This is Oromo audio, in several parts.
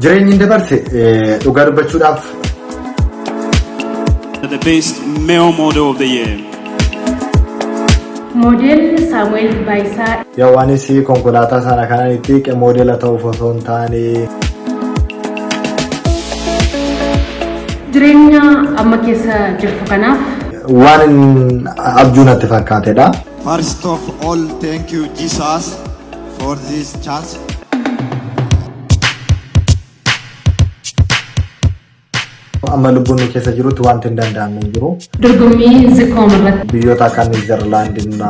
Jireenyi dabarse dhugaa dubbachuudhaaf the best male model of the year. Model Samuel Baisa. Yawaanis konkolaataa sana kanaan itti modela ta'uuf osoo hin taane jireenya amma keessa jirtu kanaaf waan abjuu natti fakkaatedha. First of all, thank you Jesus for this chance. Amma lubbuun keessa jirutti wanti hin danda'amne hin jiru. Dorgommii Zikoo irratti biyyoota akka Niizerlaand na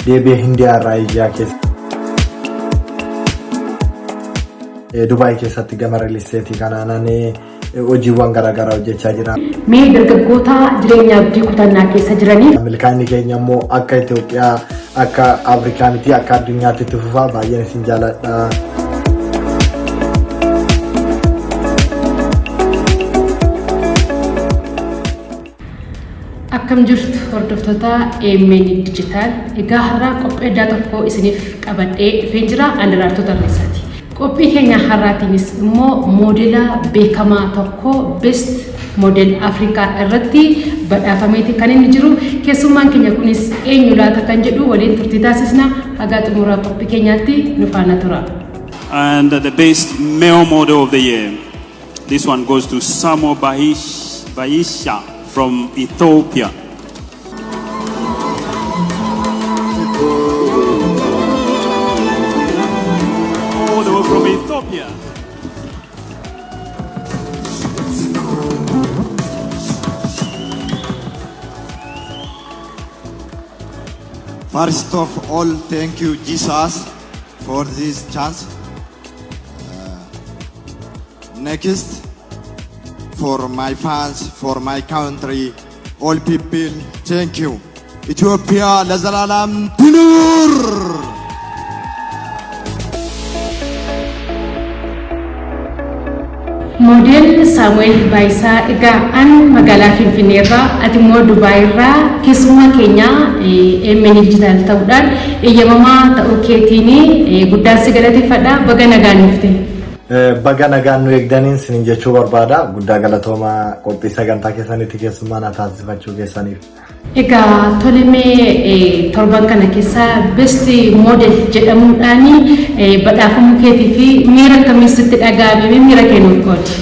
deebi'ee Hindiyaa irraa ijaa keessa Dubaay keessatti gama riilisteetii kanaan hojiiwwan garaagaraa hojjechaa jira. Mee dargaggoota jireenya abdii kutannaa keessa jiraniif milkaa'inni keenya immoo akka Itoophiyaa akka Afrikaanitti akka addunyaatti itti fufaa baay'een isin jaalladha. akkam jirtu hordoftoota AMN Digital egaa har'a qophii addaa tokko isiniif qabadhee dhufeen jira andaraartota irraati. Qophii keenya har'aatiinis immoo moodela beekamaa tokko best model Afrikaa irratti badhaafameeti kan inni jiru. Keessummaan keenya kunis eenyu laata kan jedhu waliin turtii taasisna. Haga xumura qophii keenyaatti nu faana tura. And the best male model of the year. This one goes to Samo Baisha from Ethiopia. Oh, they were from Ethiopia. First of all, thank you Jesus for this chance. Next, for my fans, for my country, all people, thank you. Ethiopia ለዘላለም ትኑር! Model Samuel Baisa egaa an magaalaa Finfinnee irraa ati immoo Dubaay irraa keessummaa keenya AMN Digital ta'uudhaan eeyyamamaa ta'uu keetiin guddaan si galateeffadha. Baga nagaan dhufte. Baga nagaan nu eegdaniin sin jechuu barbaada. Guddaa galatooma qophii sagantaa keessanitti keessummaa na taasifachuu keessaniif. Egaa tolemee torban kana keessa best model jedhamuudhaan badhaafamuu keetii fi miira akkamitti dhaga'ame miira kennuuf qoodi.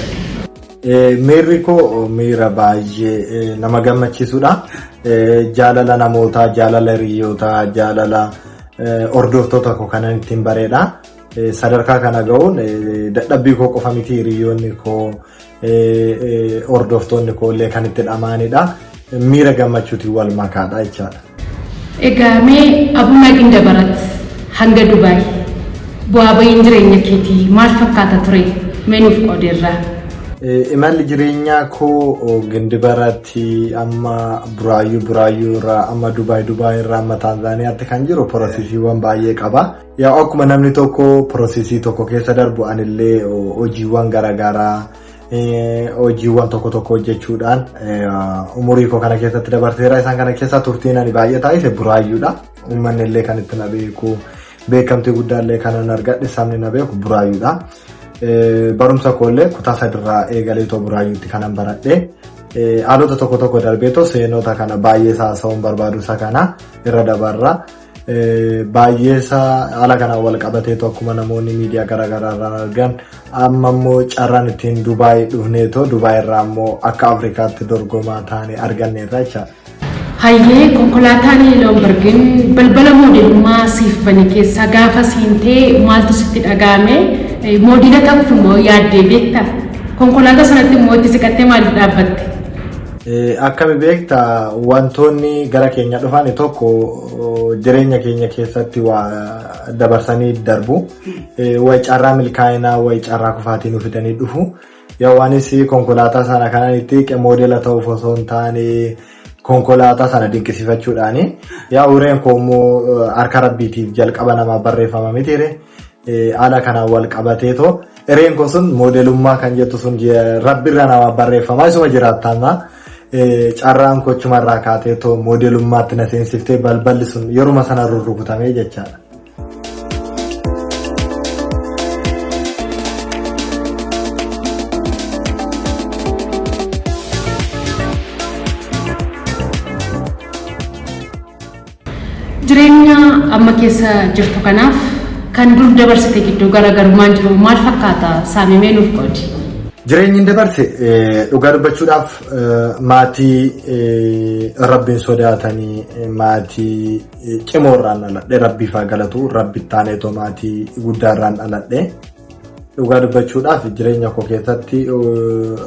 Miirri koo miira baay'ee nama gammachiisudha. Jaalala namootaa, jaalala hiriyootaa, jaalala hordoftoota koo kanan ittiin bareedha. Sadarkaa kana ga'uun dadhabbii koo qofa miti hiriyoonni koo hordoftoonni koo illee kan itti dhamaanidha. Miira gammachuutiin wal makaadha jechaadha. Egaa mee Abuna Gindabarat hanga Dubaay bu'aa ba'iin jireenya keetii maal fakkaata ture mee nuuf qoodeerra? Imalli jireenyaa koo Gindabaratti amma Buraayyuu irraa amma Dubaay irraa amma Taanzaaniyaatti kan jiru piroosesiiwwan baay'ee qaba. Yaa akkuma namni tokko piroosesii tokko keessa darbu anillee hojiiwwan garaagaraa hojiiwwan tokko hojjechuudhaan umurii koo kana keessatti dabarseera. Isaan kana keessa turtiin ani baay'ee taasise Buraayyuudha. Uummanni illee kan itti na beeku beekamtii guddaallee kanan argadhe sabni na beeku Buraayyuudha. Barumsa koollee kutaa sadirraa eegaleetoo Buraayyuutti kanan baradhe. Haalota tokko darbeetoo seenota kana baay'ee saasa'uun barbaadu isa kana irra dabarra. Baay'eesa haala kanaan wal qabateetu akkuma namoonni miidiyaa garaagaraa irraan argan amma immoo carraan ittiin Dubaay dhufneetoo Dubaay irraa immoo akka Afrikaatti dorgomaa taane arganneerra jechaadha. Hayyee konkolaataan Loombargiin balbala moodelummaa siif bane keessaa gaafa siintee maaltu sitti dhaga'ame? Moodela ta'uuf immoo yaaddee beektaa? Konkolaataa sanatti immoo itti siqattee maaliif dhaabbatte? Akkami beekta wantoonni gara keenya dhufan tokko jireenya keenya keessatti waa dabarsanii darbu. Wayi carraa milkaa'inaa wayi carraa kufaatii nu fidanii dhufu. Yawaanis konkolaataa sana kanaan itti moodela ta'uuf osoo hin taane konkolaataa sana dinqisiifachuudhaani. Yaa ureen koo immoo harka rabbiitiif jalqaba namaa barreeffama mitiire. Haala kanaan wal qabateetoo ireen koo sun moodelummaa kan jettu sun rabbirra namaa barreeffama isuma jiraattama. Carraan kochumarraa kaateetoo moodelummaatti na seensiftee balballi sun yeruma sana rurrukutamee jechaadha. amma keessa jirtu kanaaf kan dur dabarsite gidduu garaagarummaan jiru maal fakkaata saamimee nuuf qoodi. Jireenyi dabarse dhugaa dubbachuudhaaf maatii rabbiin sodaatanii maatii cimoorraan aladhe rabbiif haa galatu rabbi taaneetoo maatii guddaarraan aladhe dhugaa dubbachuudhaaf jireenya koo keessatti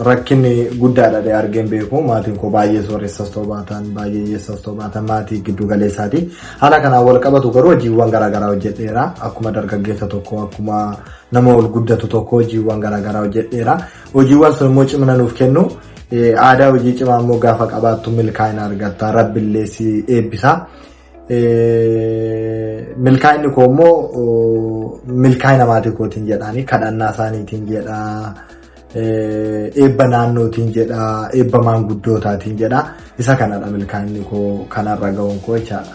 rakkinni guddaadha argeen beeku maatiin koo baay'ee sooressas ta'uu baatan baay'ee hiyyeessas ta'uu baatan maatii giddu galeessaati haala kanaan wal qabatu garuu hojiiwwan garaagaraa hojjedheera akkuma dargaggeessa tokko akkuma nama ol guddatu tokko hojiiwwan garaagaraa hojjedheera hojiiwwan sun immoo cimina nuuf kennu aadaa hojii cimaa immoo gaafa qabaattu milkaa'ina argatta rabbillee si eebbisa. Milkaa'inni koo immoo milkaa'ina maatii kootiin jedhaani kadhannaa isaaniitiin jedha eebba naannootiin jedha eebba maanguddootatiin jedha isa kanadha milkaa'inni koo kanarra ga'uun koo jechaadha.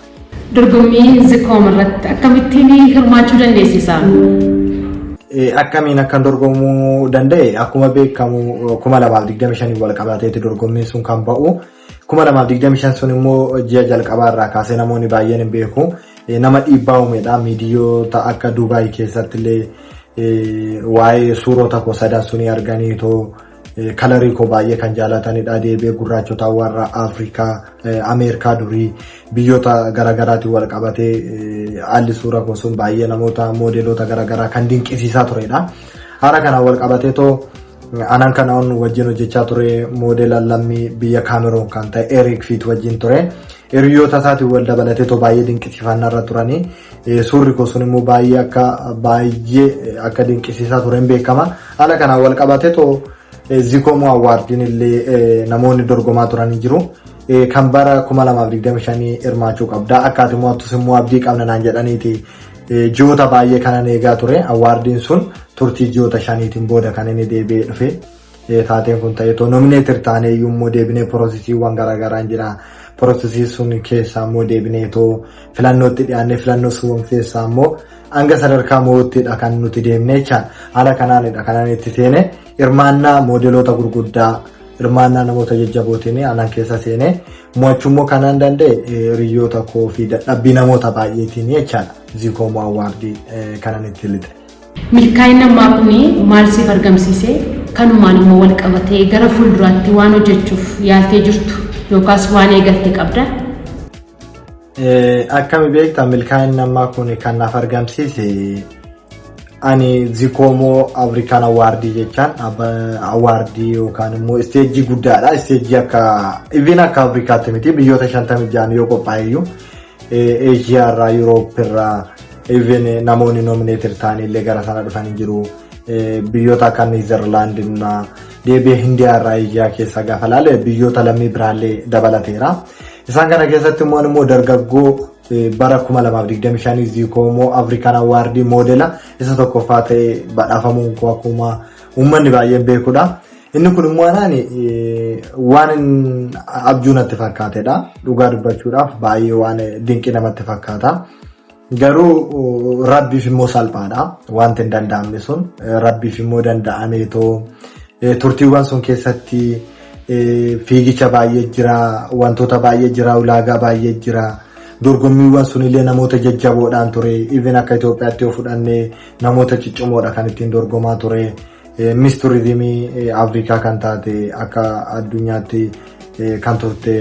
Dorgommii Zikoom irratti akkamittiin hirmaachuu dandeessisa? Akkamiin akkan dorgomuu danda'e akkuma beekamu 2025 wal qabateetti dorgommiin sun kan ba'u 2025 sun immoo ji'a jalqabaarraa kaasee namoonni baay'een hin beeku nama dhiibbaa uumedha miidiyoota akka Dubaay keessatti illee waa'ee suurota koo sadan sunii arganiitoo kalarii koo baay'ee kan jaalatanidha deebi'ee gurraachota warra Afrikaa Ameerikaa durii biyyoota garaagaraatiin wal qabatee haalli suura koo sun baay'ee namoota moodeelota garaagaraa kan dinqisiisaa turedha haala kanaan wal qabateetoo anan kanaan wajjin hojjechaa ture moodela lammii biyya Kaameroon kan ta'e Eric Fit wajjin ture hiriyoota isaatiin wal dabalateetoo baay'ee dinqisiifannarra turanii suurri koo sun immoo baay'ee akka dinqisiisaa tureen beekama haala kanaan wal qabateetoo Zikoom Awwaardiin illee namoonni dorgomaa turanii jiru kan bara 2025 hirmaachuu qabda akkaataa mo'attus immoo abdii qabna naan jedhaniiti ji'oota baay'ee kanan eegaa ture awwaardiin sun turtii ji'oota 5tiin booda kan inni deebi'ee dhufe taateen kun ta'eetoo nomineetir taanee iyyuu immoo deebinee piroosesiiwwan garaagaraan jira piroosesii sun keessaa immoo deebineetoo filannootti dhiyaannee filannoo sun keessaa immoo hanga sadarkaa moo'ottidha kan nuti deemnee jechaan haala kanaanidha kanan itti seene hirmaannaa moodeloota gurguddaa hirmaannaa namoota jajjabootiin anan keessa seene mo'achuu immoo kanaan danda'e hiriyoota koo fi dadhabbii namoota baay'eetiin jechaadha Zikoom Awwaardii kanan itti lixe. Milkaa'inni ammaa kun maal siif argamsiise kanumaan immoo wal qabatee gara fuulduraatti waan hojjechuuf yaaltee jirtu yookaas waan eegalte qabda? Akkami beektaa milkaa'inni ammaa kun kan naaf argamsiise ani Zikoom Afrikaan Awwaardii jechaan awwaardii yookaan immoo isteejii guddaadha isteejii akka Afrikaatti miti biyyoota 56 yoo qophaa'eyyuu Eeshiyaa irraa Yuuroopp irraa even namoonni nomineetir ta'anii illee gara sana dhufanii jiru biyyoota akka Niizerlaand deebi'ee Hindiyaa irraa Eeshiyaa keessa gaafa laale biyyoota lammii biraallee dabalateera isaan kana keessatti immoo dargaggoo bara 2025 Zikoom Afrikaan Awwaardii moodela isa tokkoffaa ta'ee badhaafamuun koo akkuma uummanni baay'een beekudha. Inni kun immoo waan abjuu natti fakkaatedha. Dhugaa dubbachuudhaaf baay'ee waan dinqii namatti fakkaata. Garuu rabbiif immoo salphaadha. Wanti hin danda'amne sun rabbiif immoo danda'ameetoo turtiiwwan sun keessatti fiigicha baay'ee jira, wantoota baay'ee jira, ulaagaa baay'ee jira. Dorgommiiwwan sunillee namoota jajjaboodhaan ture. Even akka Itoophiyaatti yoo fudhanne namoota ciccimoodha kan ittiin dorgomaa ture. Miss Tourismii Afrikaa kan taate akka addunyaatti kan turte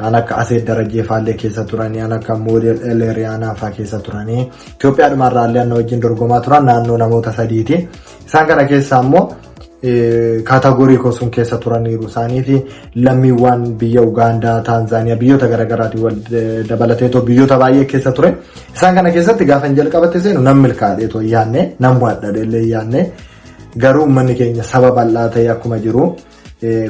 an akka Aseet Darajee faallee keessa turanii an akka Moodel Eleriyaanaa faa keessa turanii Itoophiyaadhuma irraallee anna wajjin dorgomaa turan naannoo namoota 3ti. Isaan kana keessaa immoo kaatagoorii kosuun keessa turaniiru isaanii fi lammiiwwan biyya Ugaandaa, Taanzaaniyaa biyyoota garaagaraatiin wal dabalateetoo biyyoota baay'ee keessa ture. Isaan kana keessatti gaafa hin jalqabatte seenu nam milkaa'eetoo yaanne nam waadhadheellee yaanne garuu uummanni keenya saba bal'aa ta'e akkuma jiru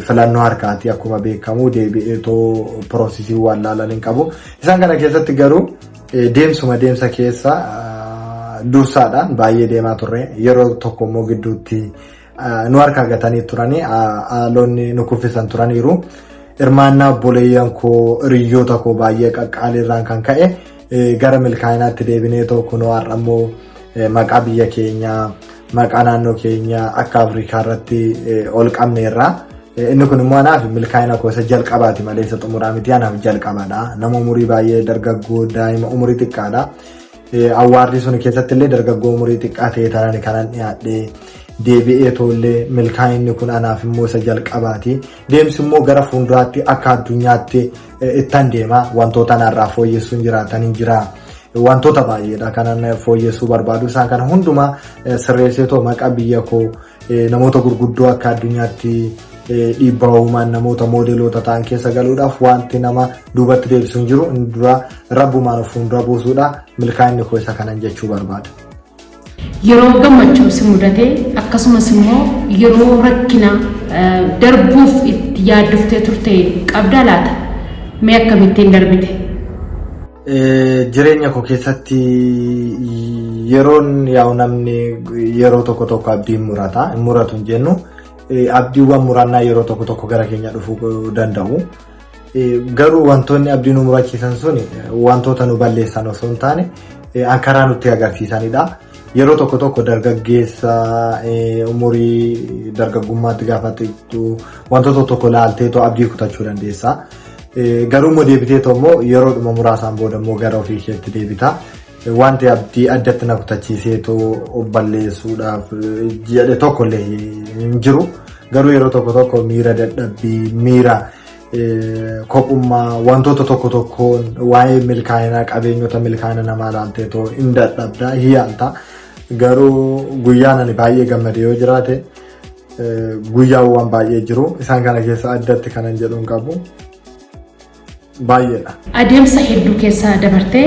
filannoo harkaati akkuma beekamu deebi'eetoo piroosesii waan laalan hin qabu. Isaan kana keessatti garuu deemsa keessa dursaadhaan baay'ee deemaa turre yeroo tokko immoo gidduutti nu harka gatanii turanii haalonni nu kuffisan turaniiru hirmaannaa obboleeyyan koo hiriyoota koo baay'ee qaqqaaliirraan kan ka'e gara milkaa'inaatti deebineetoo kunoo har'a immoo maqaa biyya keenyaa maqaa naannoo keenyaa akka Afrikaa irratti ol qabneerra inni kun immoo anaaf milkaa'ina koo isa jalqabaati malee isa xumuraa miti anaaf jalqabadha nama umurii baay'ee dargaggoo daa'ima umurii xiqqaadha awwaarri sun keessatti illee dargaggoo umurii xiqqaa ta'e tanan kanan dhiyaadhee deebi'ee tollee milkaa'inni kun anaaf immoo isa jalqabaati. Deemsi immoo gara fuulduraatti akka addunyaatti ittan deema wantoota narraa fooyyessuun jiraatanii jira. Wantoota baay'eedha kanan fooyyessuu barbaadu isaan kana hundumaa sirreesseetoo maqaa biyya koo namoota gurguddoo akka addunyaatti dhiibbaa uumaan namoota moodeloota ta'an keessa galuudhaaf wanti nama duubatti deebisuun jiru dura rabbumaan of fuuldura buusuudha milkaa'inni koo isa kanan jechuu barbaada. Yeroo gammachuu si mudate akkasumas immoo yeroo rakkina darbuuf itti yaadduftee turte qabdaa laata? Mee akkamittiin darbite? Jireenya koo keessatti yeroon yaa'u namni yeroo tokko abdiin murata. Muratu hin jennu abdiiwwan murannaa yeroo tokko gara keenya dhufuu danda'u. Garuu wantoonni abdii nu murachiisan sun wantoota nu balleessan osoo hin taane karaa nutti agarsiisanidha. Yeroo tokko dargaggeessa umurii dargaggummaatti gaafattu wantoota tokko laalteetoo abdii kutachuu dandeessa. Garuu immoo deebiteetoo immoo yeroodhuma muraasaan booda immoo gara ofii isheetti deebita. Wanti abdii addatti na kutachiiseetoo balleessuudhaaf jedhe tokkollee hin jiru. Garuu yeroo tokko miira dadhabbii, miira kophummaa wantoota tokkoon waa'ee milkaa'inaa qabeenyota milkaa'ina namaa laalteetoo hin dadhabda hiyaalta. Garuu guyyaan ani baay'ee gammade yoo jiraate guyyaawwan baay'ee jiru. Isaan kana keessa addatti kanan jedhuun qabu baay'eedha. Adeemsa hedduu keessa dabartee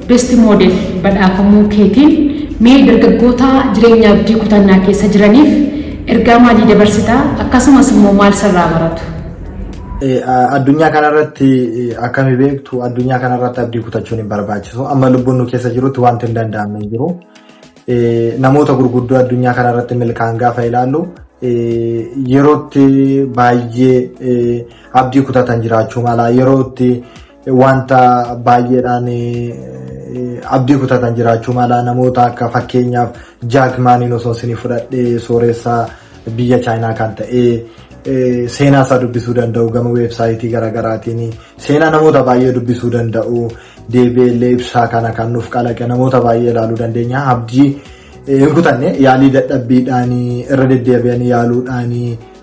best model badhaafamuu keetiin mee dargaggoota jireenya abdii kutannaa keessa jiraniif ergaa maalii dabarsitaa akkasumas immoo maal sirraa baratu? Addunyaa kanarratti akkami beektu addunyaa kanarratti abdii kutachuun hin barbaachisu. Amma lubbuun nu keessa jirutti wanti hin danda'amne hin jiru. Namoota gurguddoo addunyaa kanarratti milkaa'an gaafa ilaallu yerootti baay'ee abdii kutatan jiraachuu mala yerootti wanta baay'eedhaan abdii kutatan jiraachuu mala namoota akka fakkeenyaaf Jaak Maaniin osoo isin fudhadhee sooressaa biyya Chaayinaa kan ta'e seenaa isaa dubbisuu danda'u gama weebsaayitii garaagaraatiin seenaa namoota baay'ee dubbisuu danda'u deebi'ee ibsaa kana kan nuuf kalaqe namoota baay'ee ilaaluu dandeenya. Abdii hin kutanne yaalii dadhabbiidhaan irra deddeebi'anii yaaluudhaan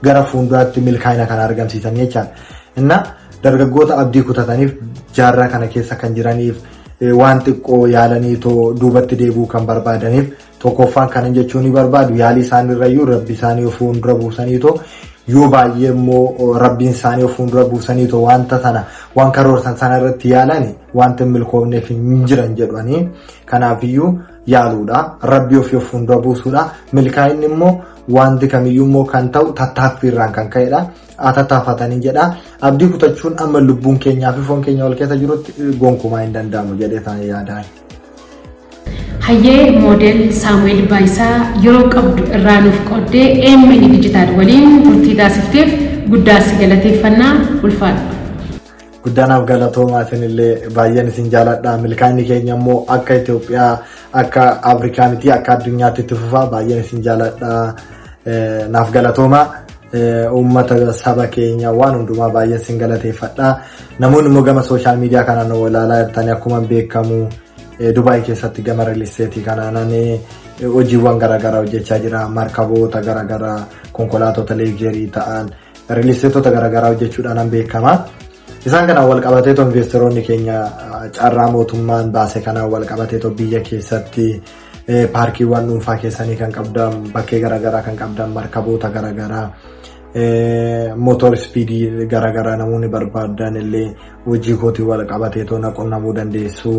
gara fuulduraatti milkaa'ina kana argamsiisan jechaadha. Inna dargaggoota abdii kutataniif jaarraa kana keessa kan jiraniif waan xiqqoo yaalaniitoo duubatti deebi'uu kan barbaadaniif tokkoffaan kanan jechuun ni barbaadu yaalii isaaniirrayyuu rabbi isaanii of fuuldura buusaniitoo yoo baay'ee immoo rabbiin isaanii of fuuldura buusaniitoo wanta sana waan karoorsan sana irratti yaalani wanta milkoomneef hin jiran jedhanii kanaafiyyuu yaaluudha rabbii ofii of fuuldura buusuudha milkaa'inni immoo wanti kamiyyuu immoo kan ta'u tattaaffiirraan kan ka'edha. Tattaafatanii jedha abdii kutachuun amma lubbuun keenyaa fi foon keenya wal keessa jirutti gonkumaa hin danda'amu jedhee sana yaadaan. Hayyee moodel Saamu'eel Baayisaa yeroo qabdu irraa nuuf qoddee AMN Digital waliin turtii taasifteef guddaa si galateeffannaa ulfaadha. Guddaanaaf galatoomaa illee baay'een isin jaaladha. Milkaa'inni keenya immoo akka Itoophiyaa akka Afrikaa miti akka addunyaatti itti fufaa baay'een isin jaaladha. Naaf galatoomaa. Uummata saba keenya waan hundumaa baay'ee isin galateeffadha. Namoonni immoo gama sooshaal miidiyaa kanaan ilaalaa jirtanii akkuma beekamu Dubaay keessatti gama riilisteetii kanaan hojiiwwan garaagaraa hojjechaa jira. Markaboota garaagaraa konkolaatota leegerii ta'an riilisteetota garaagaraa hojjechuudhaan beekama. Isaan kanaan wal qabateetoo investeroonni keenya carraa mootummaan baase kanaan wal qabateetoo biyya keessatti paarkiiwwan dhuunfaa keessanii kan qabdan bakkee garaagaraa kan qabdan markaboota garaagaraa motor speedii garaagaraa namoonni barbaadan illee hojii kootii wal qabateetoo naqunnamuu dandeessu.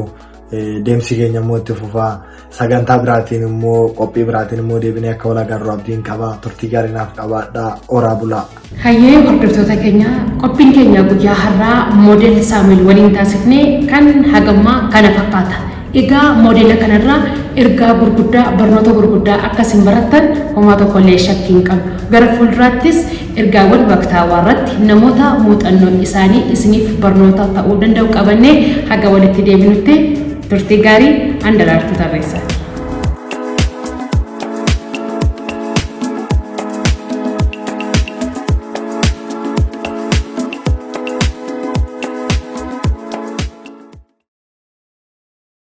Deemsi keenya immoo itti fufaa sagantaa biraatiin immoo qophii biraatiin immoo deebinee akka wal agarru abdiin qaba. Turtii gaarii naaf qabaadhaa oraa bulaa. Hayyee hordoftoota keenya qophiin keenya guyyaa har'aa moodel Saamu'eel waliin taasifnee kan hagammaa kana fakkaata. Egaa moodela kanarraa ergaa gurguddaa barnoota gurguddaa akkasiin barattan homaa tokkollee shakkii hin qabu. Gara fuulduraattis ergaawwan waqtaawaa irratti namoota muuxannoon isaanii isiniif barnoota ta'uu danda'u qabannee haga walitti deebinutti turtii gaarii handaraartuu tarreessa.